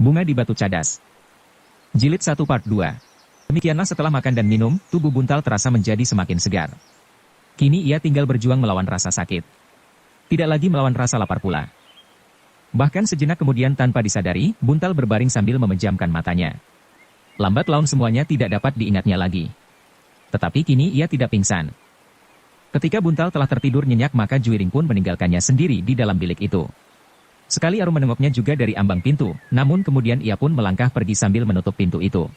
Bunga di Batu Cadas. Jilid 1 Part 2. Demikianlah setelah makan dan minum, tubuh Buntal terasa menjadi semakin segar. Kini ia tinggal berjuang melawan rasa sakit. Tidak lagi melawan rasa lapar pula. Bahkan sejenak kemudian tanpa disadari, Buntal berbaring sambil memejamkan matanya. Lambat laun semuanya tidak dapat diingatnya lagi. Tetapi kini ia tidak pingsan. Ketika Buntal telah tertidur nyenyak maka Juiring pun meninggalkannya sendiri di dalam bilik itu. Sekali Arum menengoknya juga dari ambang pintu, namun kemudian ia pun melangkah pergi sambil menutup pintu itu.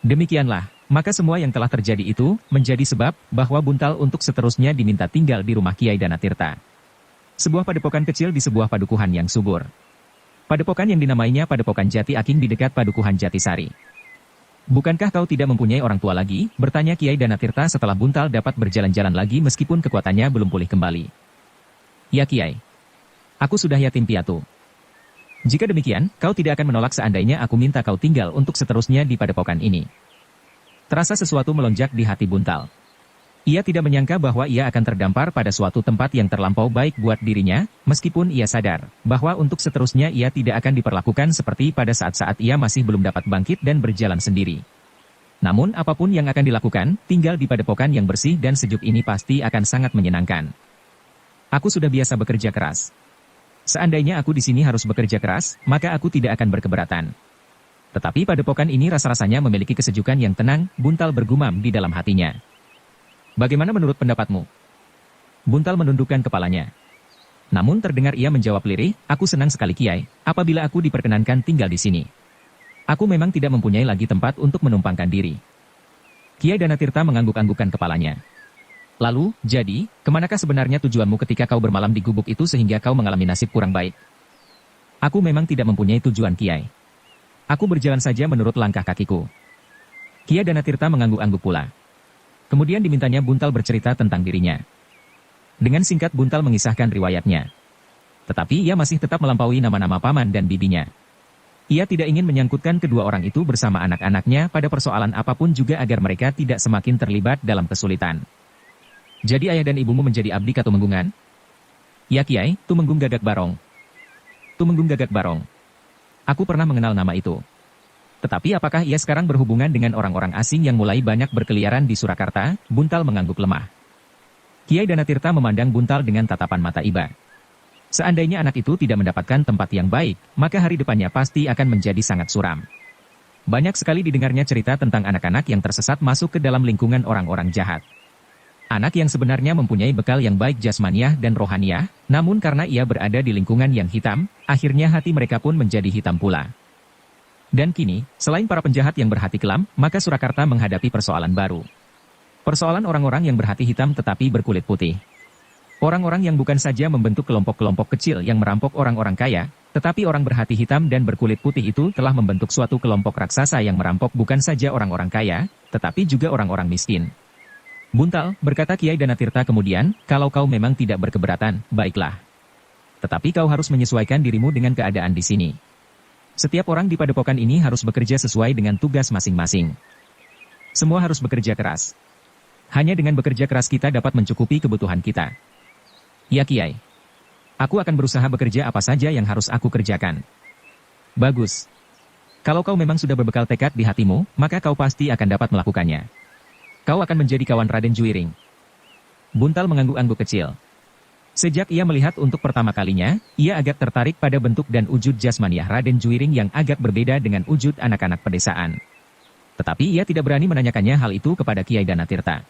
Demikianlah, maka semua yang telah terjadi itu, menjadi sebab, bahwa Buntal untuk seterusnya diminta tinggal di rumah Kiai Danatirta. Sebuah padepokan kecil di sebuah padukuhan yang subur. Padepokan yang dinamainya Padepokan Jati Aking di dekat Padukuhan Jatisari. Bukankah kau tidak mempunyai orang tua lagi? Bertanya Kiai Danatirta setelah Buntal dapat berjalan-jalan lagi meskipun kekuatannya belum pulih kembali. Ya Kiai. Aku sudah yatim piatu. Jika demikian, kau tidak akan menolak seandainya aku minta kau tinggal untuk seterusnya di padepokan ini. Terasa sesuatu melonjak di hati Buntal. Ia tidak menyangka bahwa ia akan terdampar pada suatu tempat yang terlampau baik buat dirinya, meskipun ia sadar bahwa untuk seterusnya ia tidak akan diperlakukan seperti pada saat-saat ia masih belum dapat bangkit dan berjalan sendiri. Namun apapun yang akan dilakukan, tinggal di padepokan yang bersih dan sejuk ini pasti akan sangat menyenangkan. Aku sudah biasa bekerja keras. Seandainya aku di sini harus bekerja keras, maka aku tidak akan berkeberatan. Tetapi padepokan ini rasa-rasanya memiliki kesejukan yang tenang, Buntal bergumam di dalam hatinya. Bagaimana menurut pendapatmu? Buntal menundukkan kepalanya. Namun terdengar ia menjawab lirih, aku senang sekali Kiai, apabila aku diperkenankan tinggal di sini. Aku memang tidak mempunyai lagi tempat untuk menumpangkan diri. Kiai Danatirta mengangguk-anggukkan kepalanya. Lalu, jadi, kemanakah sebenarnya tujuanmu ketika kau bermalam di gubuk itu sehingga kau mengalami nasib kurang baik? Aku memang tidak mempunyai tujuan Kiai. Aku berjalan saja menurut langkah kakiku. Kiai Danatirta mengangguk-angguk pula. Kemudian dimintanya Buntal bercerita tentang dirinya. Dengan singkat Buntal mengisahkan riwayatnya. Tetapi ia masih tetap melampaui nama-nama paman dan bibinya. Ia tidak ingin menyangkutkan kedua orang itu bersama anak-anaknya pada persoalan apapun juga agar mereka tidak semakin terlibat dalam kesulitan. Jadi ayah dan ibumu menjadi abdi Katumenggungan? Ya Kiai, Tumenggung Gagak Barong. Tumenggung Gagak Barong. Aku pernah mengenal nama itu. Tetapi apakah ia sekarang berhubungan dengan orang-orang asing yang mulai banyak berkeliaran di Surakarta? Buntal mengangguk lemah. Kiai Danatirta memandang Buntal dengan tatapan mata iba. Seandainya anak itu tidak mendapatkan tempat yang baik, maka hari depannya pasti akan menjadi sangat suram. Banyak sekali didengarnya cerita tentang anak-anak yang tersesat masuk ke dalam lingkungan orang-orang jahat. Anak yang sebenarnya mempunyai bekal yang baik jasmaniah dan rohaniah, namun karena ia berada di lingkungan yang hitam, akhirnya hati mereka pun menjadi hitam pula. Dan kini, selain para penjahat yang berhati kelam, maka Surakarta menghadapi persoalan baru. Persoalan orang-orang yang berhati hitam tetapi berkulit putih. Orang-orang yang bukan saja membentuk kelompok-kelompok kecil yang merampok orang-orang kaya, tetapi orang berhati hitam dan berkulit putih itu telah membentuk suatu kelompok raksasa yang merampok bukan saja orang-orang kaya, tetapi juga orang-orang miskin. Buntal, berkata Kiai Danatirta kemudian, kalau kau memang tidak berkeberatan, baiklah. Tetapi kau harus menyesuaikan dirimu dengan keadaan di sini. Setiap orang di padepokan ini harus bekerja sesuai dengan tugas masing-masing. Semua harus bekerja keras. Hanya dengan bekerja keras kita dapat mencukupi kebutuhan kita. Ya Kiai. Aku akan berusaha bekerja apa saja yang harus aku kerjakan. Bagus. Kalau kau memang sudah berbekal tekad di hatimu, maka kau pasti akan dapat melakukannya. Kau akan menjadi kawan Raden Juiring. Buntal mengangguk-angguk kecil. Sejak ia melihat untuk pertama kalinya, ia agak tertarik pada bentuk dan wujud jasmaniah Raden Juiring yang agak berbeda dengan wujud anak-anak pedesaan. Tetapi ia tidak berani menanyakannya hal itu kepada Kiai Danatirta.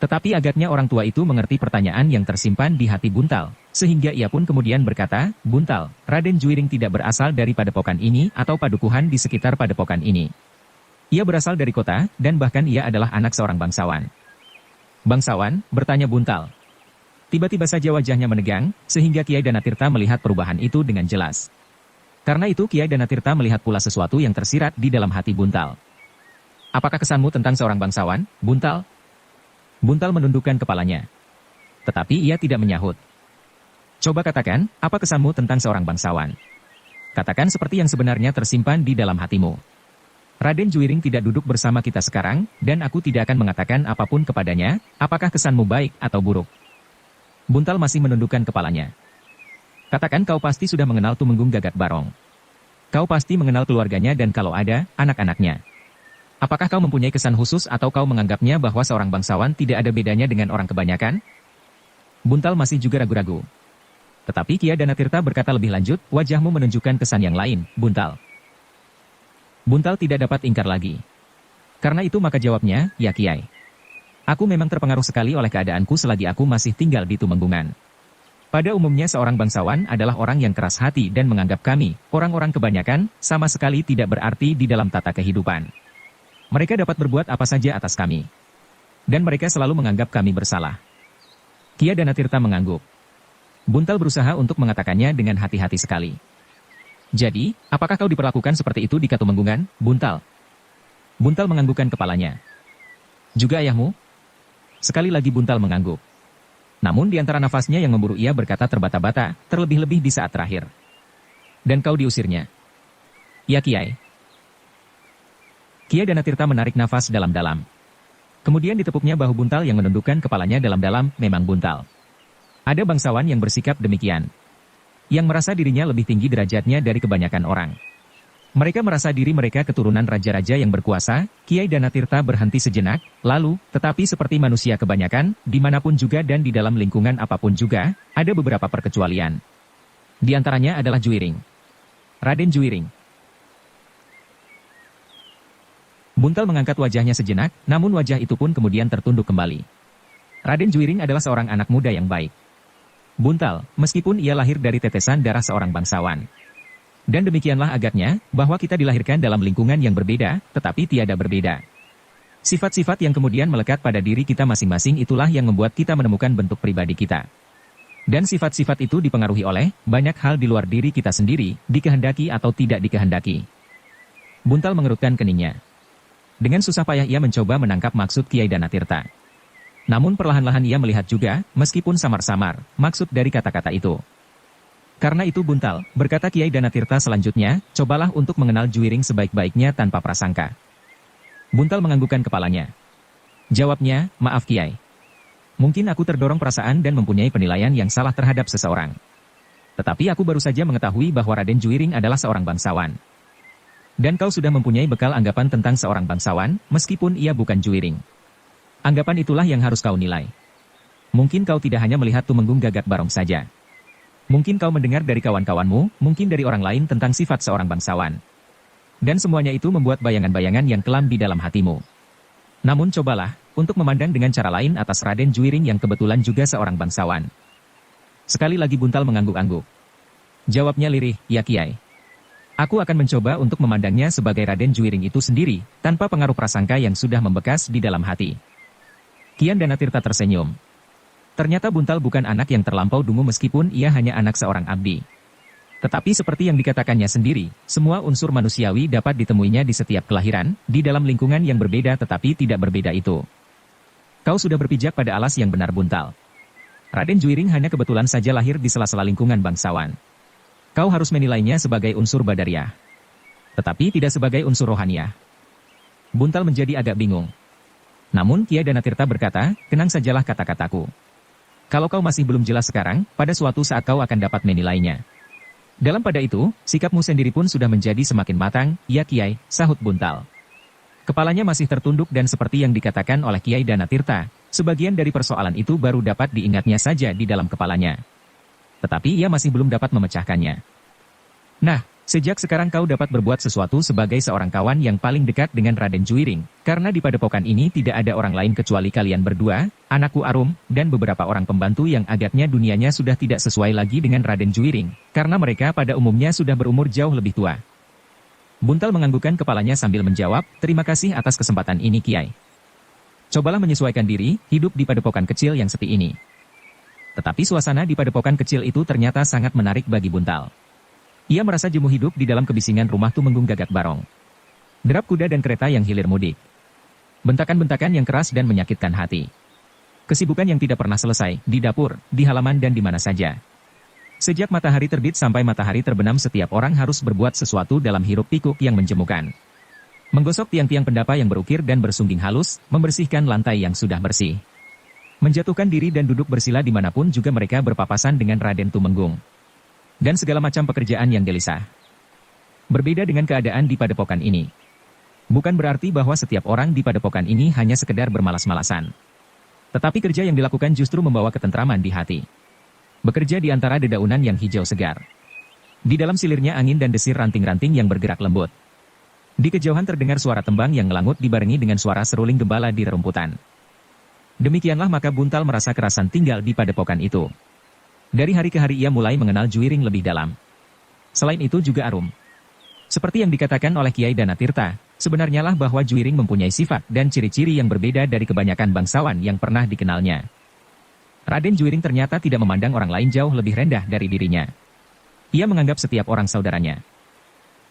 Tetapi agaknya orang tua itu mengerti pertanyaan yang tersimpan di hati Buntal, sehingga ia pun kemudian berkata, Buntal, Raden Juiring tidak berasal dari padepokan ini atau padukuhan di sekitar padepokan ini. Ia berasal dari kota, dan bahkan ia adalah anak seorang bangsawan. Bangsawan, bertanya Buntal. Tiba-tiba saja wajahnya menegang, sehingga Kiai Danatirta melihat perubahan itu dengan jelas. Karena itu Kiai Danatirta melihat pula sesuatu yang tersirat di dalam hati Buntal. Apakah kesanmu tentang seorang bangsawan, Buntal? Buntal menundukkan kepalanya. Tetapi ia tidak menyahut. Coba katakan, apa kesanmu tentang seorang bangsawan? Katakan seperti yang sebenarnya tersimpan di dalam hatimu. Raden Juiring tidak duduk bersama kita sekarang, dan aku tidak akan mengatakan apapun kepadanya, apakah kesanmu baik atau buruk. Buntal masih menundukkan kepalanya. Katakan kau pasti sudah mengenal Tumenggung Gagak Barong. Kau pasti mengenal keluarganya dan kalau ada, anak-anaknya. Apakah kau mempunyai kesan khusus atau kau menganggapnya bahwa seorang bangsawan tidak ada bedanya dengan orang kebanyakan? Buntal masih juga ragu-ragu. Tetapi Kia Danatirta berkata lebih lanjut, wajahmu menunjukkan kesan yang lain, Buntal. Buntal tidak dapat ingkar lagi. Karena itu maka jawabnya, ya Kiai. Aku memang terpengaruh sekali oleh keadaanku selagi aku masih tinggal di Tumenggungan. Pada umumnya seorang bangsawan adalah orang yang keras hati dan menganggap kami, orang-orang kebanyakan, sama sekali tidak berarti di dalam tata kehidupan. Mereka dapat berbuat apa saja atas kami. Dan mereka selalu menganggap kami bersalah. Kia Danatirta mengangguk. Buntal berusaha untuk mengatakannya dengan hati-hati sekali. Jadi, apakah kau diperlakukan seperti itu di Katumenggungan, Buntal? Buntal menganggukkan kepalanya. Juga ayahmu? Sekali lagi Buntal mengangguk. Namun di antara nafasnya yang memburu ia berkata terbata-bata, terlebih-lebih di saat terakhir. Dan kau diusirnya? Ya Kiai. Kia Danatirta menarik nafas dalam-dalam. Kemudian ditepuknya bahu Buntal yang menundukkan kepalanya dalam-dalam, memang Buntal. Ada bangsawan yang bersikap demikian. Yang merasa dirinya lebih tinggi derajatnya dari kebanyakan orang. Mereka merasa diri mereka keturunan raja-raja yang berkuasa. Kiai Danatirta berhenti sejenak, lalu, tetapi seperti manusia kebanyakan, dimanapun juga dan di dalam lingkungan apapun juga, ada beberapa perkecualian. Di antaranya adalah Juwiring. Raden Juwiring. Buntal mengangkat wajahnya sejenak, namun wajah itu pun kemudian tertunduk kembali. Raden Juwiring adalah seorang anak muda yang baik. Buntal, meskipun ia lahir dari tetesan darah seorang bangsawan. Dan demikianlah agaknya, bahwa kita dilahirkan dalam lingkungan yang berbeda, tetapi tiada berbeda. Sifat-sifat yang kemudian melekat pada diri kita masing-masing itulah yang membuat kita menemukan bentuk pribadi kita. Dan sifat-sifat itu dipengaruhi oleh banyak hal di luar diri kita sendiri, dikehendaki atau tidak dikehendaki. Buntal mengerutkan keningnya. Dengan susah payah ia mencoba menangkap maksud Kiai Danatirta. Namun perlahan-lahan ia melihat juga, meskipun samar-samar, maksud dari kata-kata itu. Karena itu Buntal, berkata Kiai Danatirta selanjutnya, cobalah untuk mengenal Juwiring sebaik-baiknya tanpa prasangka. Buntal menganggukkan kepalanya. Jawabnya, maaf Kiai. Mungkin aku terdorong perasaan dan mempunyai penilaian yang salah terhadap seseorang. Tetapi aku baru saja mengetahui bahwa Raden Juwiring adalah seorang bangsawan. Dan kau sudah mempunyai bekal anggapan tentang seorang bangsawan, meskipun ia bukan Juwiring. Anggapan itulah yang harus kau nilai. Mungkin kau tidak hanya melihat Tumenggung Gagak Barong saja. Mungkin kau mendengar dari kawan-kawanmu, mungkin dari orang lain tentang sifat seorang bangsawan. Dan semuanya itu membuat bayangan-bayangan yang kelam di dalam hatimu. Namun cobalah, untuk memandang dengan cara lain atas Raden Juwiring yang kebetulan juga seorang bangsawan. Sekali lagi Buntal mengangguk-angguk. Jawabnya lirih, ya Kiai. Aku akan mencoba untuk memandangnya sebagai Raden Juwiring itu sendiri, tanpa pengaruh prasangka yang sudah membekas di dalam hati. Kian Danatirta tersenyum. Ternyata Buntal bukan anak yang terlampau dungu meskipun ia hanya anak seorang abdi. Tetapi seperti yang dikatakannya sendiri, semua unsur manusiawi dapat ditemuinya di setiap kelahiran, di dalam lingkungan yang berbeda tetapi tidak berbeda itu. Kau sudah berpijak pada alas yang benar Buntal. Raden Juwiring hanya kebetulan saja lahir di sela-sela lingkungan bangsawan. Kau harus menilainya sebagai unsur badariah. Tetapi tidak sebagai unsur rohaniah. Buntal menjadi agak bingung. Namun Kiai Danatirta berkata, tenang sajalah kata-kataku. Kalau kau masih belum jelas sekarang, pada suatu saat kau akan dapat menilainya. Dalam pada itu, sikapmu sendiri pun sudah menjadi semakin matang, ya Kiai, sahut Buntal. Kepalanya masih tertunduk dan seperti yang dikatakan oleh Kiai Danatirta, sebagian dari persoalan itu baru dapat diingatnya saja di dalam kepalanya. Tetapi ia masih belum dapat memecahkannya. Nah, sejak sekarang kau dapat berbuat sesuatu sebagai seorang kawan yang paling dekat dengan Raden Juwiring, karena di padepokan ini tidak ada orang lain kecuali kalian berdua, anakku Arum, dan beberapa orang pembantu yang agaknya dunianya sudah tidak sesuai lagi dengan Raden Juwiring, karena mereka pada umumnya sudah berumur jauh lebih tua. Buntal menganggukkan kepalanya sambil menjawab, terima kasih atas kesempatan ini Kiai. Cobalah menyesuaikan diri, hidup di padepokan kecil yang sepi ini. Tetapi suasana di padepokan kecil itu ternyata sangat menarik bagi Buntal. Ia merasa jemuh hidup di dalam kebisingan rumah Tumenggung Gagak Barong. Derap kuda dan kereta yang hilir mudik. Bentakan-bentakan yang keras dan menyakitkan hati. Kesibukan yang tidak pernah selesai, di dapur, di halaman dan di mana saja. Sejak matahari terbit sampai matahari terbenam setiap orang harus berbuat sesuatu dalam hiruk pikuk yang menjemukan. Menggosok tiang-tiang pendapa yang berukir dan bersungging halus, membersihkan lantai yang sudah bersih. Menjatuhkan diri dan duduk bersila dimanapun juga mereka berpapasan dengan Raden Tumenggung. Dan segala macam pekerjaan yang gelisah. Berbeda dengan keadaan di padepokan ini. Bukan berarti bahwa setiap orang di padepokan ini hanya sekedar bermalas-malasan. Tetapi kerja yang dilakukan justru membawa ketentraman di hati. Bekerja di antara dedaunan yang hijau segar. Di dalam silirnya angin dan desir ranting-ranting yang bergerak lembut. Di kejauhan terdengar suara tembang yang ngelangut dibarengi dengan suara seruling gembala di rerumputan. Demikianlah maka Buntal merasa kerasan tinggal di padepokan itu. Dari hari ke hari ia mulai mengenal Juwiring lebih dalam. Selain itu juga Arum. Seperti yang dikatakan oleh Kiai Danatirta, sebenarnya lah bahwa Juwiring mempunyai sifat dan ciri-ciri yang berbeda dari kebanyakan bangsawan yang pernah dikenalnya. Raden Juwiring ternyata tidak memandang orang lain jauh lebih rendah dari dirinya. Ia menganggap setiap orang saudaranya.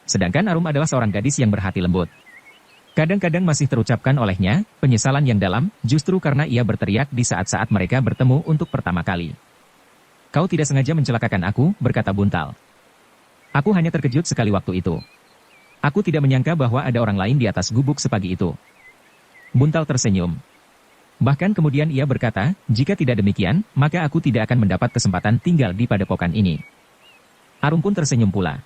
Sedangkan Arum adalah seorang gadis yang berhati lembut. Kadang-kadang masih terucapkan olehnya penyesalan yang dalam, justru karena ia berteriak di saat-saat mereka bertemu untuk pertama kali. "Kau tidak sengaja mencelakakan aku," berkata Buntal. "Aku hanya terkejut sekali waktu itu. Aku tidak menyangka bahwa ada orang lain di atas gubuk sepagi itu." Buntal tersenyum. Bahkan kemudian ia berkata, "Jika tidak demikian, maka aku tidak akan mendapat kesempatan tinggal di padepokan ini." Arum pun tersenyum pula.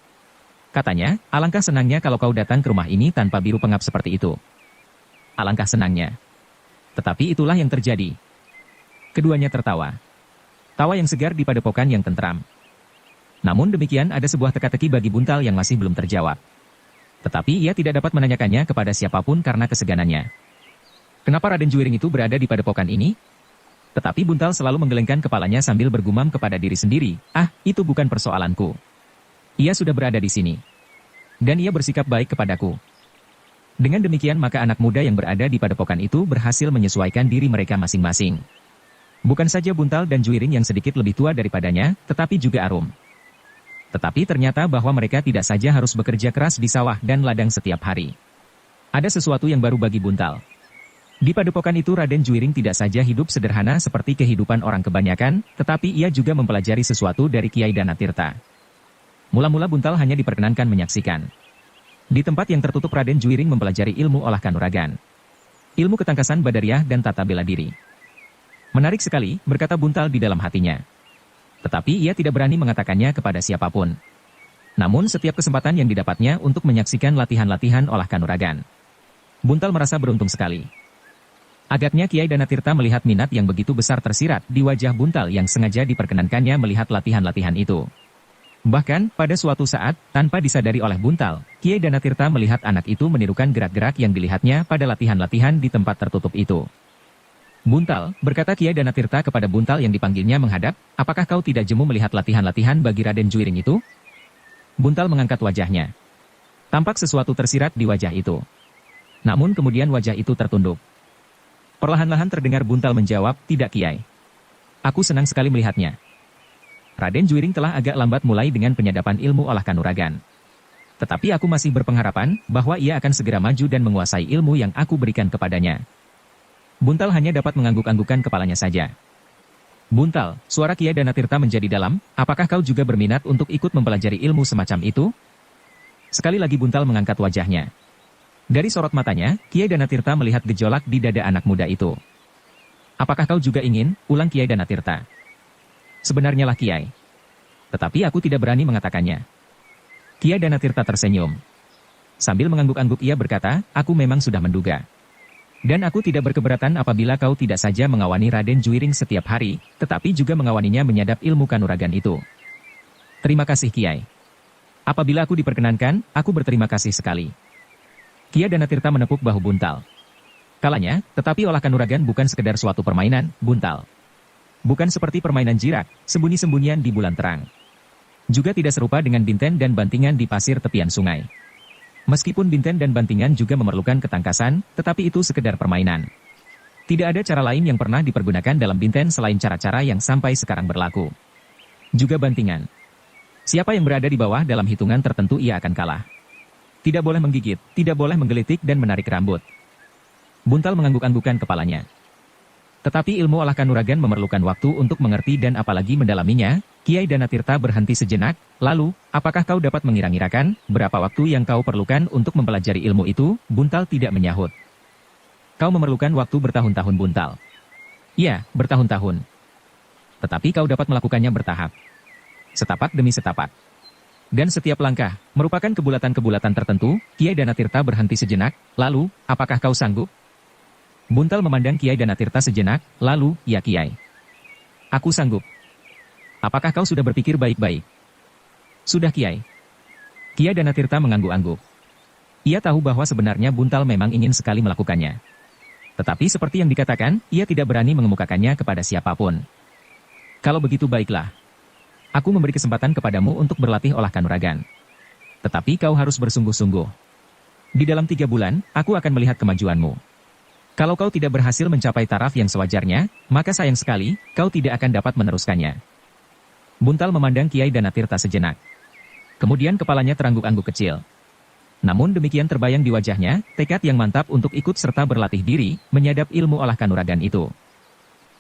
Katanya, "Alangkah senangnya kalau kau datang ke rumah ini tanpa biru pengap seperti itu." Alangkah senangnya. Tetapi itulah yang terjadi. Keduanya tertawa. Tawa yang segar di padepokan yang tentram. Namun demikian ada sebuah teka-teki bagi Buntal yang masih belum terjawab. Tetapi ia tidak dapat menanyakannya kepada siapapun karena keseganannya. Kenapa Raden Juwiring itu berada di padepokan ini? Tetapi Buntal selalu menggelengkan kepalanya sambil bergumam kepada diri sendiri, itu bukan persoalanku. Ia sudah berada di sini. Dan ia bersikap baik kepadaku. Dengan demikian maka anak muda yang berada di padepokan itu berhasil menyesuaikan diri mereka masing-masing. Bukan saja Buntal dan Juwiring yang sedikit lebih tua daripadanya, tetapi juga Arum. Tetapi ternyata bahwa mereka tidak saja harus bekerja keras di sawah dan ladang setiap hari. Ada sesuatu yang baru bagi Buntal. Di padepokan itu Raden Juwiring tidak saja hidup sederhana seperti kehidupan orang kebanyakan, tetapi ia juga mempelajari sesuatu dari Kiai Danatirta. Mula-mula Buntal hanya diperkenankan menyaksikan. Di tempat yang tertutup Raden Juwiring mempelajari ilmu olah kanuragan. Ilmu ketangkasan badariah dan tata bela diri. Menarik sekali, berkata Buntal di dalam hatinya. Tetapi ia tidak berani mengatakannya kepada siapapun. Namun setiap kesempatan yang didapatnya untuk menyaksikan latihan-latihan olah kanuragan. Buntal merasa beruntung sekali. Agaknya Kiai Danatirta melihat minat yang begitu besar tersirat di wajah Buntal yang sengaja diperkenankannya melihat latihan-latihan itu. Bahkan, pada suatu saat, tanpa disadari oleh Buntal, Kiai Danatirta melihat anak itu menirukan gerak-gerak yang dilihatnya pada latihan-latihan di tempat tertutup itu. "Buntal," berkata Kiai Danatirta kepada Buntal yang dipanggilnya menghadap, "apakah kau tidak jemu melihat latihan-latihan bagi Raden Juwiring itu?" Buntal mengangkat wajahnya. Tampak sesuatu tersirat di wajah itu. Namun kemudian wajah itu tertunduk. Perlahan-lahan terdengar Buntal menjawab, "Tidak Kiai. Aku senang sekali melihatnya." Raden Juwiring telah agak lambat mulai dengan penyadapan ilmu olah kanuragan. Tetapi aku masih berpengharapan bahwa ia akan segera maju dan menguasai ilmu yang aku berikan kepadanya. Buntal hanya dapat mengangguk-anggukan kepalanya saja. "Buntal," suara Kiai Danatirta menjadi dalam, "apakah kau juga berminat untuk ikut mempelajari ilmu semacam itu?" Sekali lagi Buntal mengangkat wajahnya. Dari sorot matanya, Kiai Danatirta melihat gejolak di dada anak muda itu. "Apakah kau juga ingin?" ulang Kiai Danatirta. "Sebenarnya lah Kiai. Tetapi aku tidak berani mengatakannya." Kiai Danatirta tersenyum. Sambil mengangguk-angguk ia berkata, "Aku memang sudah menduga. Dan aku tidak berkeberatan apabila kau tidak saja mengawani Raden Juwiring setiap hari, tetapi juga mengawaninya menyadap ilmu kanuragan itu." "Terima kasih Kiai. Apabila aku diperkenankan, aku berterima kasih sekali." Kiai Danatirta menepuk bahu Buntal. Kalanya, "Tetapi olah kanuragan bukan sekedar suatu permainan, Buntal. Bukan seperti permainan jirak, sembunyi-sembunyian di bulan terang. Juga tidak serupa dengan binten dan bantingan di pasir tepian sungai. Meskipun binten dan bantingan juga memerlukan ketangkasan, tetapi itu sekedar permainan. Tidak ada cara lain yang pernah dipergunakan dalam binten selain cara-cara yang sampai sekarang berlaku. Juga bantingan. Siapa yang berada di bawah dalam hitungan tertentu ia akan kalah. Tidak boleh menggigit, tidak boleh menggelitik dan menarik rambut." Buntal mengangguk-anggukan kepalanya. Tetapi ilmu olah kanuragan memerlukan waktu untuk mengerti dan apalagi mendalaminya. Kiai Danatirta berhenti sejenak, lalu, "Apakah kau dapat mengira-ngirakan berapa waktu yang kau perlukan untuk mempelajari ilmu itu?" Buntal tidak menyahut. "Kau memerlukan waktu bertahun-tahun Buntal." "Ya, bertahun-tahun. Tetapi kau dapat melakukannya bertahap. Setapak demi setapak." Dan setiap langkah, merupakan kebulatan-kebulatan tertentu. Kiai Danatirta berhenti sejenak, lalu, apakah kau sanggup? Buntal memandang Kiai Danatirta sejenak, lalu, ya Kiai. Aku sanggup. Apakah kau sudah berpikir baik-baik? Sudah Kiai. Kiai Danatirta mengangguk-angguk. Ia tahu bahwa sebenarnya Buntal memang ingin sekali melakukannya. Tetapi seperti yang dikatakan, ia tidak berani mengemukakannya kepada siapapun. Kalau begitu baiklah. Aku memberi kesempatan kepadamu untuk berlatih olah kanuragan. Tetapi kau harus bersungguh-sungguh. Di dalam 3 bulan, aku akan melihat kemajuanmu. Kalau kau tidak berhasil mencapai taraf yang sewajarnya, maka sayang sekali, kau tidak akan dapat meneruskannya. Buntal memandang Kiai Danatirta sejenak. Kemudian kepalanya terangguk-angguk kecil. Namun demikian terbayang di wajahnya, tekad yang mantap untuk ikut serta berlatih diri, menyadap ilmu olah kanuragan itu.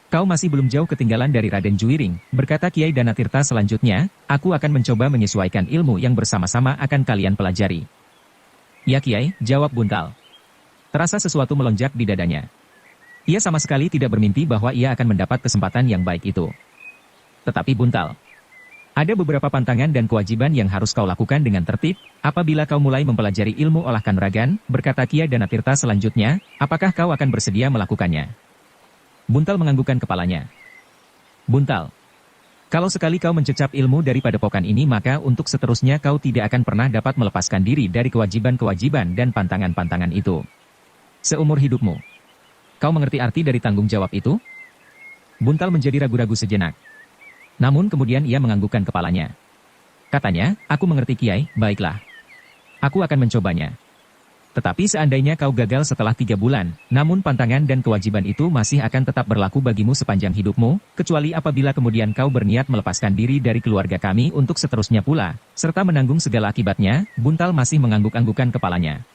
Kau masih belum jauh ketinggalan dari Raden Juwiring, berkata Kiai Danatirta selanjutnya, aku akan mencoba menyesuaikan ilmu yang bersama-sama akan kalian pelajari. Ya Kiai, jawab Buntal. Terasa sesuatu melonjak di dadanya. Ia sama sekali tidak bermimpi bahwa ia akan mendapat kesempatan yang baik itu. Tetapi Buntal, ada beberapa pantangan dan kewajiban yang harus kau lakukan dengan tertib, apabila kau mulai mempelajari ilmu olah kanuragan, berkata Kiai Danatirta selanjutnya, apakah kau akan bersedia melakukannya? Buntal menganggukkan kepalanya. Buntal, kalau sekali kau mencecap ilmu dari padepokan ini maka untuk seterusnya kau tidak akan pernah dapat melepaskan diri dari kewajiban-kewajiban dan pantangan-pantangan itu. Seumur hidupmu. Kau mengerti arti dari tanggung jawab itu? Buntal menjadi ragu-ragu sejenak. Namun kemudian ia menganggukkan kepalanya. Katanya, aku mengerti Kiai, baiklah. Aku akan mencobanya. Tetapi seandainya kau gagal setelah 3 bulan, namun pantangan dan kewajiban itu masih akan tetap berlaku bagimu sepanjang hidupmu, kecuali apabila kemudian kau berniat melepaskan diri dari keluarga kami untuk seterusnya pula, serta menanggung segala akibatnya, Buntal masih mengangguk-anggukkan kepalanya.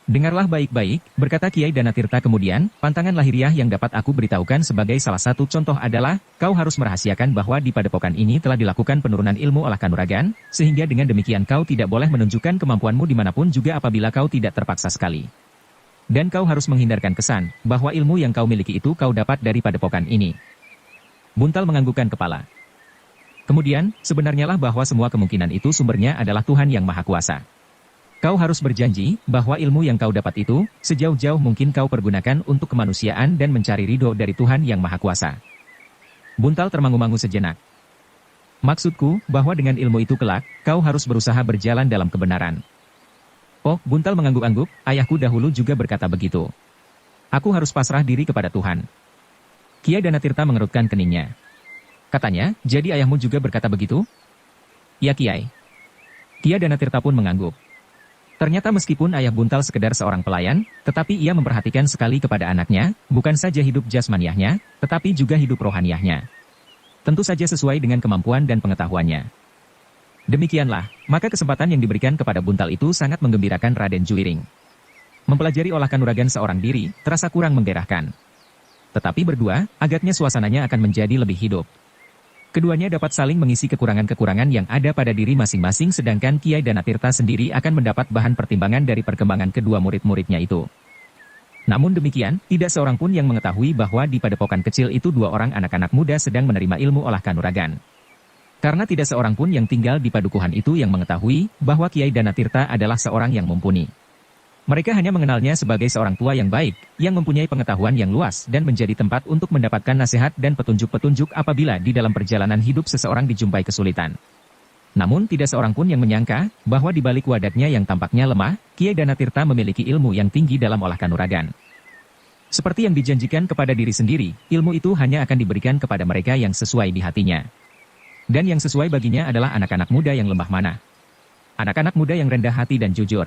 Dengarlah baik-baik, berkata Kiai Danatirta kemudian, pantangan lahiriah yang dapat aku beritahukan sebagai salah satu contoh adalah, kau harus merahasiakan bahwa di padepokan ini telah dilakukan penurunan ilmu olah kanuragan, sehingga dengan demikian kau tidak boleh menunjukkan kemampuanmu dimanapun juga apabila kau tidak terpaksa sekali. Dan kau harus menghindarkan kesan, bahwa ilmu yang kau miliki itu kau dapat dari padepokan ini. Buntal menganggukkan kepala. Kemudian, sebenarnya lah bahwa semua kemungkinan itu sumbernya adalah Tuhan Yang Maha Kuasa. Kau harus berjanji, bahwa ilmu yang kau dapat itu, sejauh-jauh mungkin kau pergunakan untuk kemanusiaan dan mencari ridho dari Tuhan Yang Maha Kuasa. Buntal termangu-mangu sejenak. Maksudku, bahwa dengan ilmu itu kelak, kau harus berusaha berjalan dalam kebenaran. Oh, Buntal mengangguk-angguk, ayahku dahulu juga berkata begitu. Aku harus pasrah diri kepada Tuhan. Kiai Danatirta mengerutkan keningnya. Katanya, jadi ayahmu juga berkata begitu? Ya Kiai. Kiai Danatirta pun mengangguk. Ternyata meskipun ayah Buntal sekedar seorang pelayan, tetapi ia memperhatikan sekali kepada anaknya, bukan saja hidup jasmaniahnya, tetapi juga hidup rohaniahnya. Tentu saja sesuai dengan kemampuan dan pengetahuannya. Demikianlah, maka kesempatan yang diberikan kepada Buntal itu sangat menggembirakan Raden Juwiring. Mempelajari olah kanuragan seorang diri, terasa kurang menggairahkan. Tetapi berdua, agaknya suasananya akan menjadi lebih hidup. Keduanya dapat saling mengisi kekurangan-kekurangan yang ada pada diri masing-masing sedangkan Kiai Danatirta sendiri akan mendapat bahan pertimbangan dari perkembangan kedua murid-muridnya itu. Namun demikian, tidak seorang pun yang mengetahui bahwa di padepokan kecil itu 2 orang anak-anak muda sedang menerima ilmu olah kanuragan. Karena tidak seorang pun yang tinggal di padukuhan itu yang mengetahui bahwa Kiai Danatirta adalah seorang yang mumpuni. Mereka hanya mengenalnya sebagai seorang tua yang baik, yang mempunyai pengetahuan yang luas dan menjadi tempat untuk mendapatkan nasihat dan petunjuk-petunjuk apabila di dalam perjalanan hidup seseorang dijumpai kesulitan. Namun tidak seorang pun yang menyangka bahwa di balik wadatnya yang tampaknya lemah, Kiai Danatirta memiliki ilmu yang tinggi dalam olah kanuragan. Seperti yang dijanjikan kepada diri sendiri, ilmu itu hanya akan diberikan kepada mereka yang sesuai di hatinya. Dan yang sesuai baginya adalah anak-anak muda yang lemah mana. Anak-anak muda yang rendah hati dan jujur.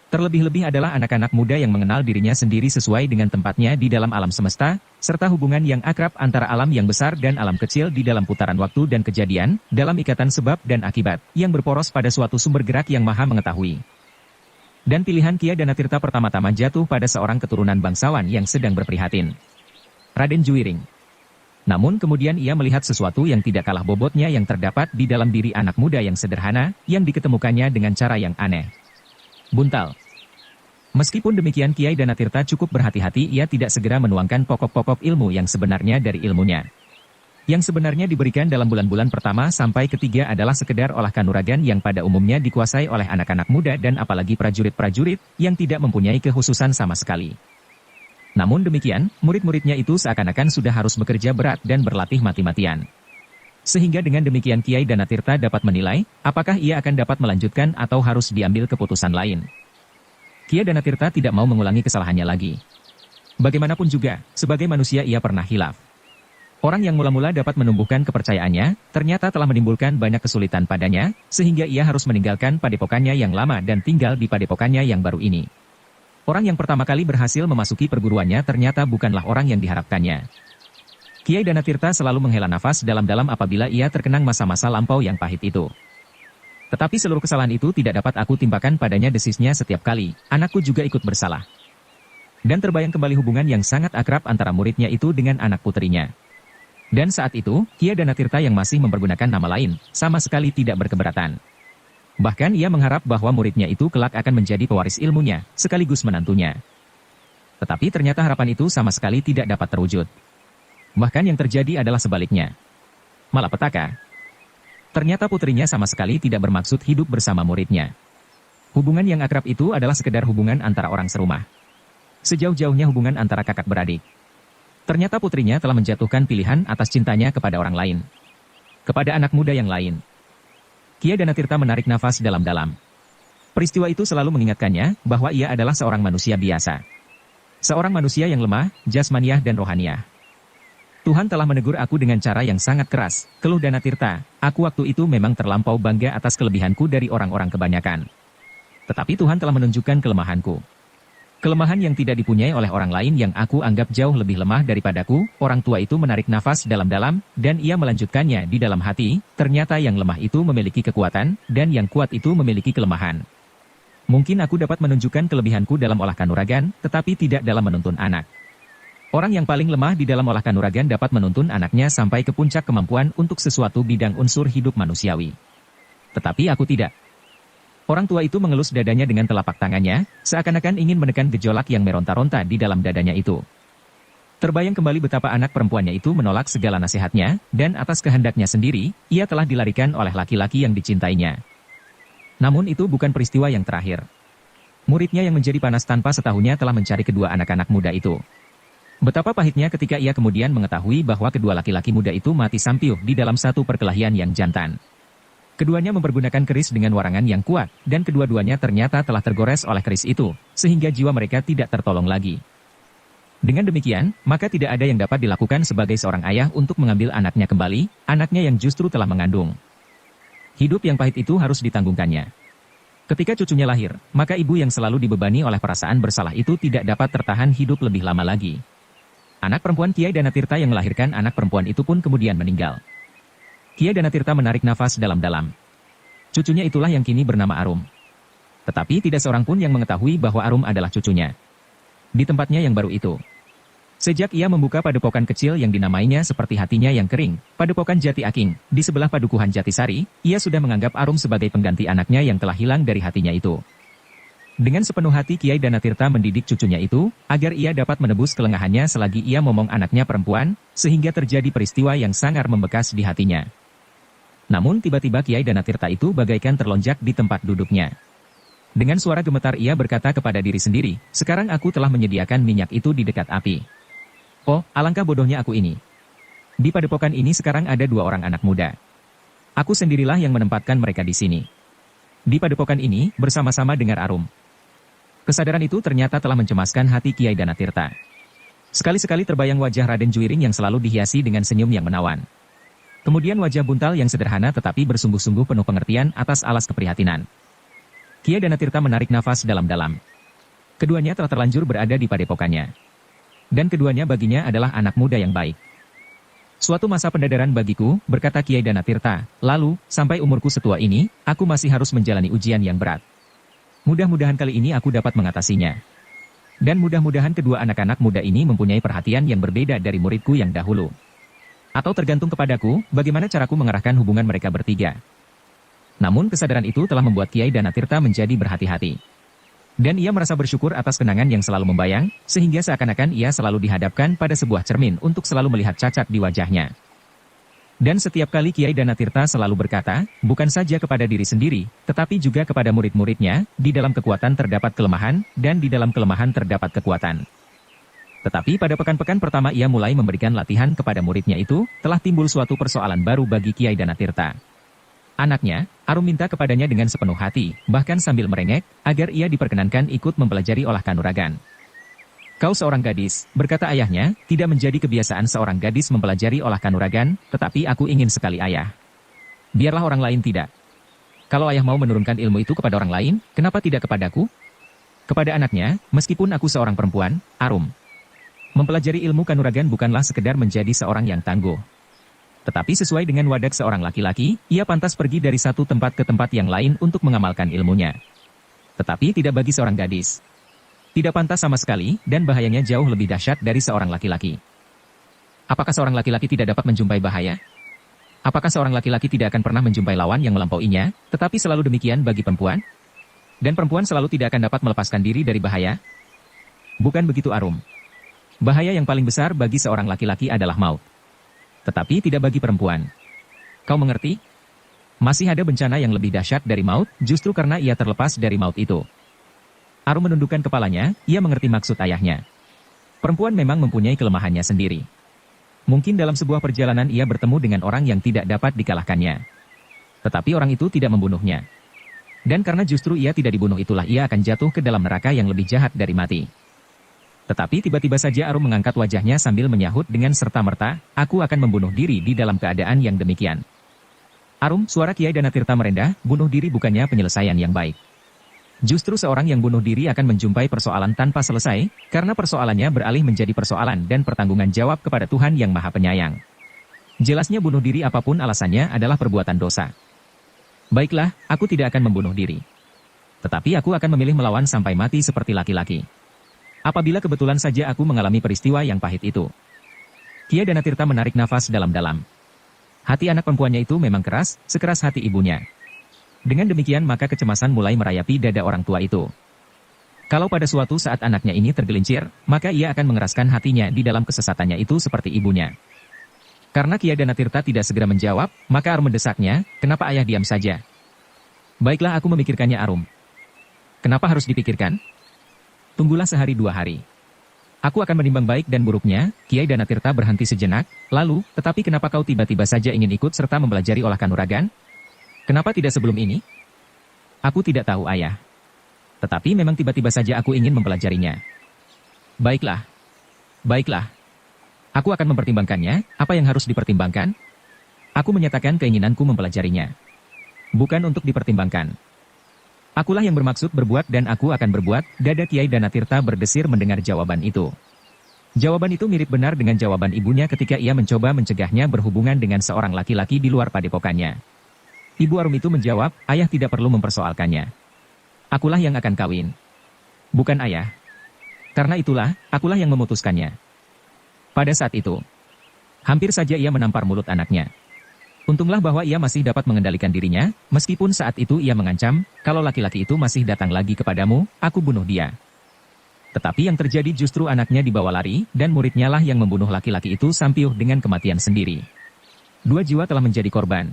Terlebih-lebih adalah anak-anak muda yang mengenal dirinya sendiri sesuai dengan tempatnya di dalam alam semesta, serta hubungan yang akrab antara alam yang besar dan alam kecil di dalam putaran waktu dan kejadian, dalam ikatan sebab dan akibat, yang berporos pada suatu sumber gerak yang maha mengetahui. Dan pilihan Kiai Danatirta pertama-tama jatuh pada seorang keturunan bangsawan yang sedang berprihatin. Raden Juwiring. Namun kemudian ia melihat sesuatu yang tidak kalah bobotnya yang terdapat di dalam diri anak muda yang sederhana, yang diketemukannya dengan cara yang aneh. Buntal. Meskipun demikian Kiai Danatirta cukup berhati-hati ia tidak segera menuangkan pokok-pokok ilmu yang sebenarnya dari ilmunya. Yang sebenarnya diberikan dalam bulan-bulan pertama sampai ketiga adalah sekedar olah kanuragan yang pada umumnya dikuasai oleh anak-anak muda dan apalagi prajurit-prajurit yang tidak mempunyai kekhususan sama sekali. Namun demikian, murid-muridnya itu seakan-akan sudah harus bekerja berat dan berlatih mati-matian. Sehingga dengan demikian Kiai Danatirta dapat menilai, apakah ia akan dapat melanjutkan atau harus diambil keputusan lain. Kiai Danatirta tidak mau mengulangi kesalahannya lagi. Bagaimanapun juga, sebagai manusia ia pernah hilaf. Orang yang mula-mula dapat menumbuhkan kepercayaannya, ternyata telah menimbulkan banyak kesulitan padanya, sehingga ia harus meninggalkan padepokannya yang lama dan tinggal di padepokannya yang baru ini. Orang yang pertama kali berhasil memasuki perguruannya ternyata bukanlah orang yang diharapkannya. Kiai Danatirta selalu menghela nafas dalam-dalam apabila ia terkenang masa-masa lampau yang pahit itu. Tetapi seluruh kesalahan itu tidak dapat aku timpakan padanya, desisnya setiap kali, anakku juga ikut bersalah. Dan terbayang kembali hubungan yang sangat akrab antara muridnya itu dengan anak putrinya. Dan saat itu, Kiai Danatirta yang masih mempergunakan nama lain, sama sekali tidak berkeberatan. Bahkan ia mengharap bahwa muridnya itu kelak akan menjadi pewaris ilmunya, sekaligus menantunya. Tetapi ternyata harapan itu sama sekali tidak dapat terwujud. Bahkan yang terjadi adalah sebaliknya. Malapetaka. Ternyata putrinya sama sekali tidak bermaksud hidup bersama muridnya. Hubungan yang akrab itu adalah sekedar hubungan antara orang serumah. Sejauh-jauhnya hubungan antara kakak beradik. Ternyata putrinya telah menjatuhkan pilihan atas cintanya kepada orang lain. Kepada anak muda yang lain. Kiai Danatirta menarik nafas dalam-dalam. Peristiwa itu selalu mengingatkannya bahwa ia adalah seorang manusia biasa. Seorang manusia yang lemah, jasmaniah dan rohaniah. Tuhan telah menegur aku dengan cara yang sangat keras, keluh Danatirta. Aku waktu itu memang terlampau bangga atas kelebihanku dari orang-orang kebanyakan. Tetapi Tuhan telah menunjukkan kelemahanku. Kelemahan yang tidak dipunyai oleh orang lain yang aku anggap jauh lebih lemah daripadaku. Orang tua itu menarik nafas dalam-dalam, dan ia melanjutkannya di dalam hati. Ternyata yang lemah itu memiliki kekuatan, dan yang kuat itu memiliki kelemahan. Mungkin aku dapat menunjukkan kelebihanku dalam olah kanuragan, tetapi tidak dalam menuntun anak. Orang yang paling lemah di dalam olah kanuragan dapat menuntun anaknya sampai ke puncak kemampuan untuk sesuatu bidang unsur hidup manusiawi. Tetapi aku tidak. Orang tua itu mengelus dadanya dengan telapak tangannya, seakan-akan ingin menekan gejolak yang meronta-ronta di dalam dadanya itu. Terbayang kembali betapa anak perempuannya itu menolak segala nasihatnya, dan atas kehendaknya sendiri, ia telah dilarikan oleh laki-laki yang dicintainya. Namun itu bukan peristiwa yang terakhir. Muridnya yang menjadi panas tanpa setahunya telah mencari kedua anak-anak muda itu. Betapa pahitnya ketika ia kemudian mengetahui bahwa kedua laki-laki muda itu mati sampiuh di dalam satu perkelahian yang jantan. Keduanya mempergunakan keris dengan warangan yang kuat, dan kedua-duanya ternyata telah tergores oleh keris itu, sehingga jiwa mereka tidak tertolong lagi. Dengan demikian, maka tidak ada yang dapat dilakukan sebagai seorang ayah untuk mengambil anaknya kembali, anaknya yang justru telah mengandung. Hidup yang pahit itu harus ditanggungkannya. Ketika cucunya lahir, maka ibu yang selalu dibebani oleh perasaan bersalah itu tidak dapat tertahan hidup lebih lama lagi. Anak perempuan Kiai Danatirta yang melahirkan anak perempuan itu pun kemudian meninggal. Kiai Danatirta menarik nafas dalam-dalam. Cucunya itulah yang kini bernama Arum. Tetapi tidak seorang pun yang mengetahui bahwa Arum adalah cucunya. Di tempatnya yang baru itu. Sejak ia membuka padepokan kecil yang dinamainya seperti hatinya yang kering, Padepokan Jati Aking, di sebelah Padukuhan Jatisari, ia sudah menganggap Arum sebagai pengganti anaknya yang telah hilang dari hatinya itu. Dengan sepenuh hati Kiai Danatirta mendidik cucunya itu, agar ia dapat menebus kelengahannya selagi ia momong anaknya perempuan, sehingga terjadi peristiwa yang sangat membekas di hatinya. Namun tiba-tiba Kiai Danatirta itu bagaikan terlonjak di tempat duduknya. Dengan suara gemetar ia berkata kepada diri sendiri, sekarang aku telah menyediakan minyak itu di dekat api. Oh, alangkah bodohnya aku ini. Di padepokan ini sekarang ada dua orang anak muda. Aku sendirilah yang menempatkan mereka di sini. Di padepokan ini, bersama-sama dengan Arum. Kesadaran itu ternyata telah mencemaskan hati Kiai Danatirta. Sekali-sekali terbayang wajah Raden Juwiring yang selalu dihiasi dengan senyum yang menawan. Kemudian wajah Buntal yang sederhana tetapi bersungguh-sungguh penuh pengertian atas alas keprihatinan. Kiai Danatirta menarik nafas dalam-dalam. Keduanya telah terlanjur berada di padepokannya. Dan keduanya baginya adalah anak muda yang baik. Suatu masa pendadaran bagiku, berkata Kiai Danatirta, lalu, sampai umurku setua ini, aku masih harus menjalani ujian yang berat. Mudah-mudahan kali ini aku dapat mengatasinya. Dan mudah-mudahan kedua anak-anak muda ini mempunyai perhatian yang berbeda dari muridku yang dahulu. Atau tergantung kepadaku, bagaimana caraku mengarahkan hubungan mereka bertiga. Namun kesadaran itu telah membuat Kiai Danatirta menjadi berhati-hati. Dan ia merasa bersyukur atas kenangan yang selalu membayang, sehingga seakan-akan ia selalu dihadapkan pada sebuah cermin untuk selalu melihat cacat di wajahnya. Dan setiap kali Kiai Danatirta selalu berkata, bukan saja kepada diri sendiri, tetapi juga kepada murid-muridnya, di dalam kekuatan terdapat kelemahan, dan di dalam kelemahan terdapat kekuatan. Tetapi pada pekan-pekan pertama ia mulai memberikan latihan kepada muridnya itu, telah timbul suatu persoalan baru bagi Kiai Danatirta. Anaknya, Arum minta kepadanya dengan sepenuh hati, bahkan sambil merengek, agar ia diperkenankan ikut mempelajari olah kanuragan. Kau seorang gadis, berkata ayahnya, tidak menjadi kebiasaan seorang gadis mempelajari olah kanuragan, tetapi aku ingin sekali ayah. Biarlah orang lain tidak. Kalau ayah mau menurunkan ilmu itu kepada orang lain, kenapa tidak kepadaku? Kepada anaknya, meskipun aku seorang perempuan, Arum. Mempelajari ilmu kanuragan bukanlah sekedar menjadi seorang yang tangguh. Tetapi sesuai dengan wadak seorang laki-laki, ia pantas pergi dari satu tempat ke tempat yang lain untuk mengamalkan ilmunya. Tetapi tidak bagi seorang gadis. Tidak pantas sama sekali, dan bahayanya jauh lebih dahsyat dari seorang laki-laki. Apakah seorang laki-laki tidak dapat menjumpai bahaya? Apakah seorang laki-laki tidak akan pernah menjumpai lawan yang melampauinya, tetapi selalu demikian bagi perempuan? Dan perempuan selalu tidak akan dapat melepaskan diri dari bahaya? Bukan begitu Arum. Bahaya yang paling besar bagi seorang laki-laki adalah maut. Tetapi tidak bagi perempuan. Kau mengerti? Masih ada bencana yang lebih dahsyat dari maut, justru karena ia terlepas dari maut itu. Arum menundukkan kepalanya, ia mengerti maksud ayahnya. Perempuan memang mempunyai kelemahannya sendiri. Mungkin dalam sebuah perjalanan ia bertemu dengan orang yang tidak dapat dikalahkannya. Tetapi orang itu tidak membunuhnya. Dan karena justru ia tidak dibunuh itulah ia akan jatuh ke dalam neraka yang lebih jahat dari mati. Tetapi tiba-tiba saja Arum mengangkat wajahnya sambil menyahut dengan serta-merta, aku akan membunuh diri di dalam keadaan yang demikian. Arum, suara Kiai Danatirta merendah, bunuh diri bukannya penyelesaian yang baik. Justru seorang yang bunuh diri akan menjumpai persoalan tanpa selesai, karena persoalannya beralih menjadi persoalan dan pertanggungan jawab kepada Tuhan yang Maha Penyayang. Jelasnya bunuh diri apapun alasannya adalah perbuatan dosa. Baiklah, aku tidak akan membunuh diri. Tetapi aku akan memilih melawan sampai mati seperti laki-laki. Apabila kebetulan saja aku mengalami peristiwa yang pahit itu. Kiai Danatirta menarik nafas dalam-dalam. Hati anak perempuannya itu memang keras, sekeras hati ibunya. Dengan demikian maka kecemasan mulai merayapi dada orang tua itu. Kalau pada suatu saat anaknya ini tergelincir, maka ia akan mengeraskan hatinya di dalam kesesatannya itu seperti ibunya. Karena Kiai Danatirta tidak segera menjawab, maka Arum mendesaknya, kenapa ayah diam saja? Baiklah aku memikirkannya Arum. Kenapa harus dipikirkan? Tunggulah sehari dua hari. Aku akan menimbang baik dan buruknya. Kiai Danatirta berhenti sejenak, lalu, tetapi kenapa kau tiba-tiba saja ingin ikut serta mempelajari olah kanuragan? Kenapa tidak sebelum ini? Aku tidak tahu ayah. Tetapi memang tiba-tiba saja aku ingin mempelajarinya. Baiklah. Baiklah. Aku akan mempertimbangkannya, apa yang harus dipertimbangkan? Aku menyatakan keinginanku mempelajarinya. Bukan untuk dipertimbangkan. Akulah yang bermaksud berbuat dan aku akan berbuat, dada Kiai Danatirta berdesir mendengar jawaban itu. Jawaban itu mirip benar dengan jawaban ibunya ketika ia mencoba mencegahnya berhubungan dengan seorang laki-laki di luar padepokannya. Ibu Arum itu menjawab, ayah tidak perlu mempersoalkannya. Akulah yang akan kawin. Bukan ayah. Karena itulah, akulah yang memutuskannya. Pada saat itu, hampir saja ia menampar mulut anaknya. Untunglah bahwa ia masih dapat mengendalikan dirinya, meskipun saat itu ia mengancam, kalau laki-laki itu masih datang lagi kepadamu, aku bunuh dia. Tetapi yang terjadi justru anaknya dibawa lari, dan muridnya lah yang membunuh laki-laki itu sampiuh dengan kematian sendiri. 2 jiwa telah menjadi korban.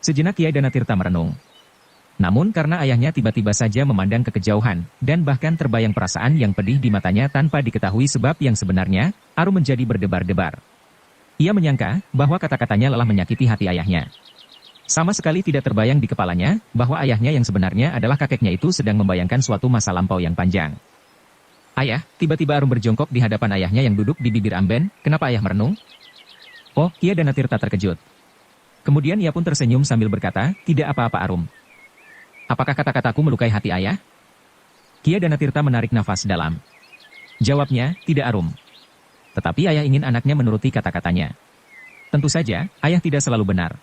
Sejenak Kiai Danatirta merenung. Namun karena ayahnya tiba-tiba saja memandang ke kejauhan, dan bahkan terbayang perasaan yang pedih di matanya tanpa diketahui sebab yang sebenarnya, Arum menjadi berdebar-debar. Ia menyangka bahwa kata-katanya lelah menyakiti hati ayahnya. Sama sekali tidak terbayang di kepalanya bahwa ayahnya yang sebenarnya adalah kakeknya itu sedang membayangkan suatu masa lampau yang panjang. Ayah, tiba-tiba Arum berjongkok di hadapan ayahnya yang duduk di bibir amben, kenapa ayah merenung? Oh, Kiai Danatirta terkejut. Kemudian ia pun tersenyum sambil berkata, tidak apa-apa Arum. Apakah kata-kataku melukai hati ayah? Kiai Danatirta menarik nafas dalam. Jawabnya, tidak Arum. Tetapi ayah ingin anaknya menuruti kata-katanya. Tentu saja, ayah tidak selalu benar.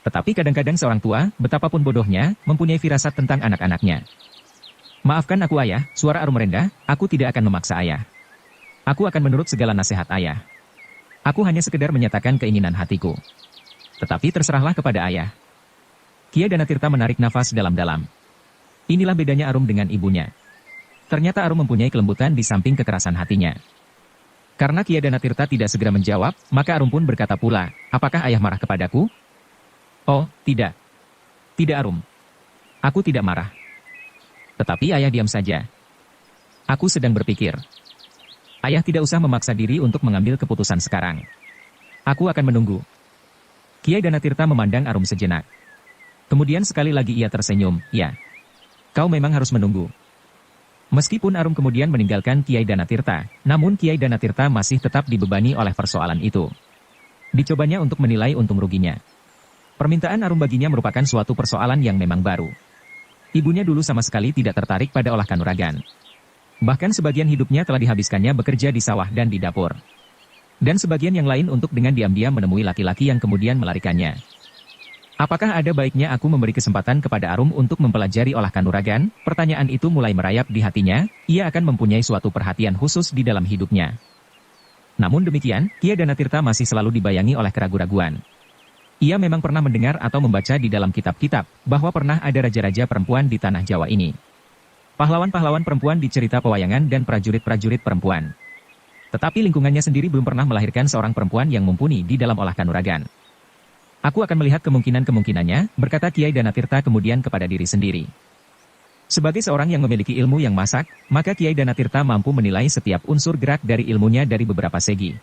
Tetapi kadang-kadang seorang tua, betapapun bodohnya, mempunyai firasat tentang anak-anaknya. Maafkan aku ayah, suara Arum merendah, aku tidak akan memaksa ayah. Aku akan menurut segala nasihat ayah. Aku hanya sekedar menyatakan keinginan hatiku. Tetapi terserahlah kepada ayah. Kiai Danatirta menarik nafas dalam-dalam. Inilah bedanya Arum dengan ibunya. Ternyata Arum mempunyai kelembutan di samping kekerasan hatinya. Karena Kiai Danatirta tidak segera menjawab, maka Arum pun berkata pula, apakah ayah marah kepadaku? Oh, tidak. Tidak Arum. Aku tidak marah. Tetapi ayah diam saja. Aku sedang berpikir. Ayah tidak usah memaksa diri untuk mengambil keputusan sekarang. Aku akan menunggu. Kiai Danatirta memandang Arum sejenak. Kemudian sekali lagi ia tersenyum, ya. Kau memang harus menunggu. Meskipun Arum kemudian meninggalkan Kiai Danatirta, namun Kiai Danatirta masih tetap dibebani oleh persoalan itu. Dicobanya untuk menilai untung ruginya. Permintaan Arum baginya merupakan suatu persoalan yang memang baru. Ibunya dulu sama sekali tidak tertarik pada olah kanuragan. Bahkan sebagian hidupnya telah dihabiskannya bekerja di sawah dan di dapur. Dan sebagian yang lain untuk dengan diam-diam menemui laki-laki yang kemudian melarikannya. Apakah ada baiknya aku memberi kesempatan kepada Arum untuk mempelajari olah kanuragan? Pertanyaan itu mulai merayap di hatinya, ia akan mempunyai suatu perhatian khusus di dalam hidupnya. Namun demikian, Kiai Danatirta masih selalu dibayangi oleh keraguan-raguan. Ia memang pernah mendengar atau membaca di dalam kitab-kitab, bahwa pernah ada raja-raja perempuan di tanah Jawa ini. Pahlawan-pahlawan perempuan di cerita pewayangan dan prajurit-prajurit perempuan. Tetapi lingkungannya sendiri belum pernah melahirkan seorang perempuan yang mumpuni di dalam olah kanuragan. Aku akan melihat kemungkinan-kemungkinannya, berkata Kiai Danatirta kemudian kepada diri sendiri. Sebagai seorang yang memiliki ilmu yang masak, maka Kiai Danatirta mampu menilai setiap unsur gerak dari ilmunya dari beberapa segi.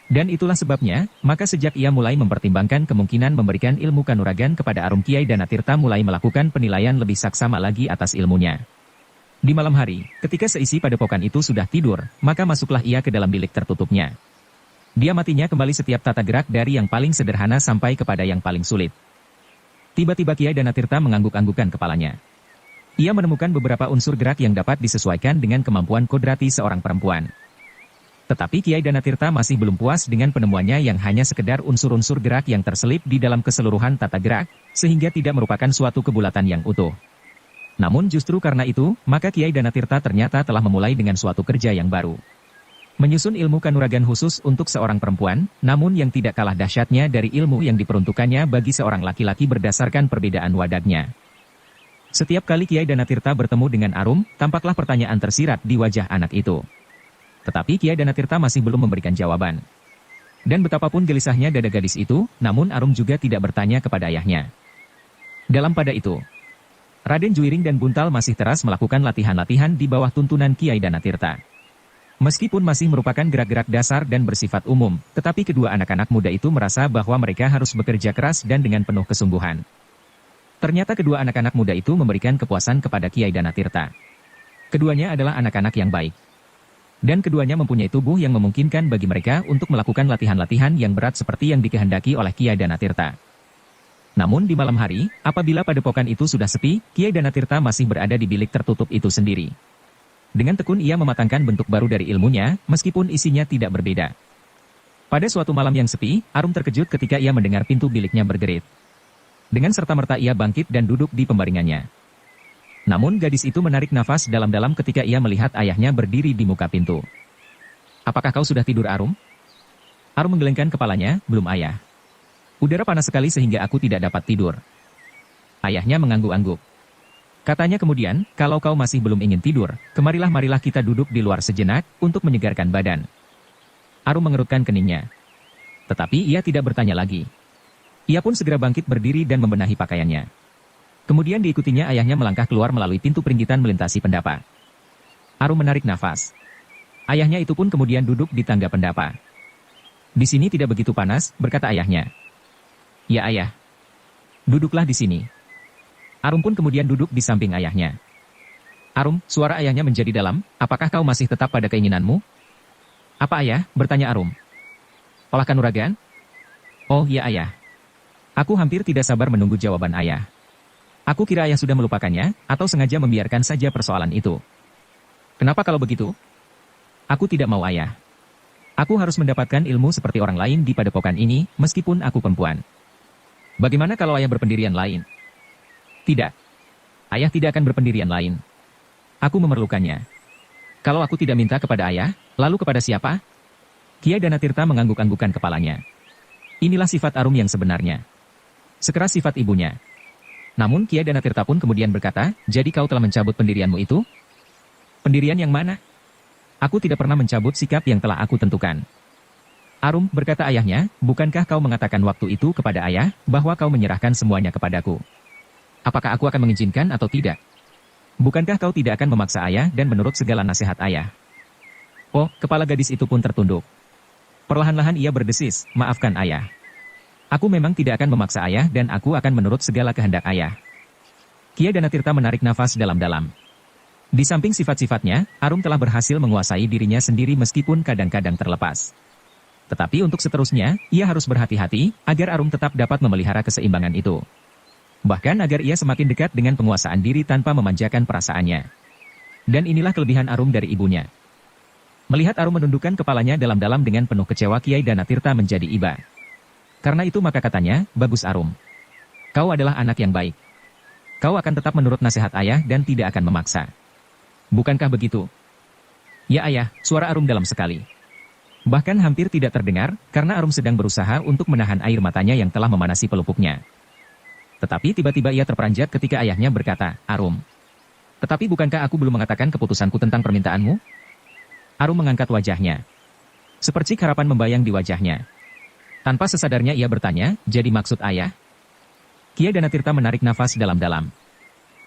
Dan itulah sebabnya, maka sejak ia mulai mempertimbangkan kemungkinan memberikan ilmu kanuragan kepada Arum, Kiai Danatirta mulai melakukan penilaian lebih saksama lagi atas ilmunya. Di malam hari, ketika seisi padepokan itu sudah tidur, maka masuklah ia ke dalam bilik tertutupnya. Dia matinya kembali setiap tata gerak dari yang paling sederhana sampai kepada yang paling sulit. Tiba-tiba Kiai Danatirta mengangguk-anggukan kepalanya. Ia menemukan beberapa unsur gerak yang dapat disesuaikan dengan kemampuan kodrati seorang perempuan. Tetapi Kiai Danatirta masih belum puas dengan penemuannya yang hanya sekedar unsur-unsur gerak yang terselip di dalam keseluruhan tata gerak, sehingga tidak merupakan suatu kebulatan yang utuh. Namun justru karena itu, maka Kiai Danatirta ternyata telah memulai dengan suatu kerja yang baru. Menyusun ilmu kanuragan khusus untuk seorang perempuan, namun yang tidak kalah dahsyatnya dari ilmu yang diperuntukannya bagi seorang laki-laki berdasarkan perbedaan wadaknya. Setiap kali Kiai Danatirta bertemu dengan Arum, tampaklah pertanyaan tersirat di wajah anak itu. Tetapi Kiai Danatirta masih belum memberikan jawaban. Dan betapapun gelisahnya dada gadis itu, namun Arum juga tidak bertanya kepada ayahnya. Dalam pada itu, Raden Juiring dan Buntal masih teras melakukan latihan-latihan di bawah tuntunan Kiai Danatirta. Meskipun masih merupakan gerak-gerak dasar dan bersifat umum, tetapi kedua anak-anak muda itu merasa bahwa mereka harus bekerja keras dan dengan penuh kesungguhan. Ternyata kedua anak-anak muda itu memberikan kepuasan kepada Kiai Danatirta. Keduanya adalah anak-anak yang baik. Dan keduanya mempunyai tubuh yang memungkinkan bagi mereka untuk melakukan latihan-latihan yang berat seperti yang dikehendaki oleh Kiai Danatirta. Namun di malam hari, apabila padepokan itu sudah sepi, Kiai Danatirta masih berada di bilik tertutup itu sendiri. Dengan tekun ia mematangkan bentuk baru dari ilmunya, meskipun isinya tidak berbeda. Pada suatu malam yang sepi, Arum terkejut ketika ia mendengar pintu biliknya bergerit. Dengan serta-merta ia bangkit dan duduk di pembaringannya. Namun gadis itu menarik nafas dalam-dalam ketika ia melihat ayahnya berdiri di muka pintu. Apakah kau sudah tidur Arum? Arum menggelengkan kepalanya, belum ayah. Udara panas sekali sehingga aku tidak dapat tidur. Ayahnya mengangguk-angguk. Katanya kemudian, kalau kau masih belum ingin tidur, marilah kita duduk di luar sejenak, untuk menyegarkan badan. Arum mengerutkan keningnya. Tetapi ia tidak bertanya lagi. Ia pun segera bangkit berdiri dan membenahi pakaiannya. Kemudian diikutinya ayahnya melangkah keluar melalui pintu peringgitan melintasi pendapa. Arum menarik nafas. Ayahnya itu pun kemudian duduk di tangga pendapa. Di sini tidak begitu panas, berkata ayahnya. Ya ayah. Duduklah di sini. Arum pun kemudian duduk di samping ayahnya. Arum, suara ayahnya menjadi dalam, apakah kau masih tetap pada keinginanmu? Apa ayah? Bertanya Arum. Olah kanuragan? Oh ya ayah. Aku hampir tidak sabar menunggu jawaban ayah. Aku kira ayah sudah melupakannya, atau sengaja membiarkan saja persoalan itu. Kenapa kalau begitu? Aku tidak mau ayah. Aku harus mendapatkan ilmu seperti orang lain di padepokan ini, meskipun aku perempuan. Bagaimana kalau ayah berpendirian lain? Tidak. Ayah tidak akan berpendirian lain. Aku memerlukannya. Kalau aku tidak minta kepada ayah, lalu kepada siapa? Kiai Danatirta mengangguk-anggukan kepalanya. Inilah sifat Arum yang sebenarnya. Sekeras sifat ibunya. Namun Kiai Danatirta pun kemudian berkata, jadi kau telah mencabut pendirianmu itu? Pendirian yang mana? Aku tidak pernah mencabut sikap yang telah aku tentukan. Arum, berkata ayahnya, bukankah kau mengatakan waktu itu kepada ayah, bahwa kau menyerahkan semuanya kepadaku? Apakah aku akan mengizinkan atau tidak? Bukankah kau tidak akan memaksa ayah dan menurut segala nasihat ayah? Oh, kepala gadis itu pun tertunduk. Perlahan-lahan ia berdesis, maafkan ayah. Aku memang tidak akan memaksa ayah dan aku akan menurut segala kehendak ayah. Kia Danatirta menarik nafas dalam-dalam. Di samping sifat-sifatnya, Arum telah berhasil menguasai dirinya sendiri meskipun kadang-kadang terlepas. Tetapi untuk seterusnya, ia harus berhati-hati, agar Arum tetap dapat memelihara keseimbangan itu. Bahkan agar ia semakin dekat dengan penguasaan diri tanpa memanjakan perasaannya. Dan inilah kelebihan Arum dari ibunya. Melihat Arum menundukkan kepalanya dalam-dalam dengan penuh kecewa, Kiai Danatirta menjadi iba. Karena itu maka katanya, bagus Arum. Kau adalah anak yang baik. Kau akan tetap menurut nasihat ayah dan tidak akan memaksa. Bukankah begitu? Ya ayah, suara Arum dalam sekali. Bahkan hampir tidak terdengar, karena Arum sedang berusaha untuk menahan air matanya yang telah memanasi pelupuknya. Tetapi tiba-tiba ia terperanjat ketika ayahnya berkata, Arum. Tetapi bukankah aku belum mengatakan keputusanku tentang permintaanmu? Arum mengangkat wajahnya. Seperti harapan membayang di wajahnya. Tanpa sesadarnya ia bertanya, jadi maksud ayah? Kia Danatirta menarik nafas dalam-dalam.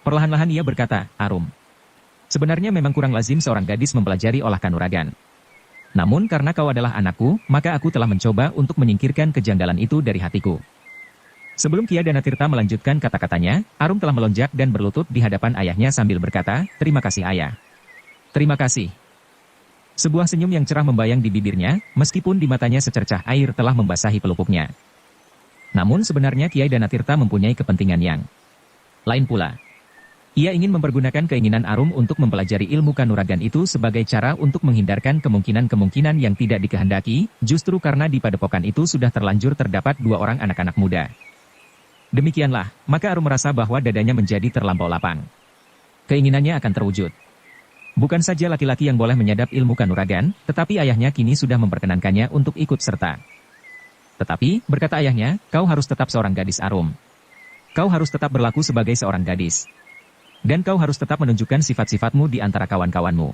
Perlahan-lahan ia berkata, Arum. Sebenarnya memang kurang lazim seorang gadis mempelajari olah kanuragan. Namun karena kau adalah anakku, maka aku telah mencoba untuk menyingkirkan kejanggalan itu dari hatiku. Sebelum Kia Danatirta melanjutkan kata-katanya, Arum telah melonjak dan berlutut di hadapan ayahnya sambil berkata, terima kasih ayah. Terima kasih. Sebuah senyum yang cerah membayang di bibirnya, meskipun di matanya secercah air telah membasahi pelupuknya. Namun sebenarnya Kiai Danatirta mempunyai kepentingan yang lain pula. Ia ingin mempergunakan keinginan Arum untuk mempelajari ilmu kanuragan itu sebagai cara untuk menghindarkan kemungkinan-kemungkinan yang tidak dikehendaki, justru karena di padepokan itu sudah terlanjur terdapat 2 orang anak-anak muda. Demikianlah, maka Arum merasa bahwa dadanya menjadi terlampau lapang. Keinginannya akan terwujud. Bukan saja laki-laki yang boleh menyadap ilmu kanuragan, tetapi ayahnya kini sudah memperkenankannya untuk ikut serta. Tetapi, berkata ayahnya, kau harus tetap seorang gadis Arum. Kau harus tetap berlaku sebagai seorang gadis. Dan kau harus tetap menunjukkan sifat-sifatmu di antara kawan-kawanmu.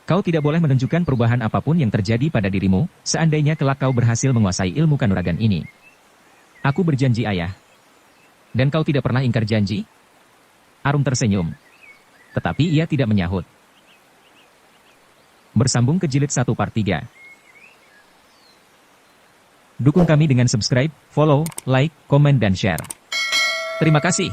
Kau tidak boleh menunjukkan perubahan apapun yang terjadi pada dirimu, seandainya kelak kau berhasil menguasai ilmu kanuragan ini. Aku berjanji ayah. Dan kau tidak pernah ingkar janji? Arum tersenyum. Tetapi ia tidak menyahut. Bersambung ke jilid 1 part 3. Dukung kami dengan subscribe, follow, like, komen dan share. Terima kasih.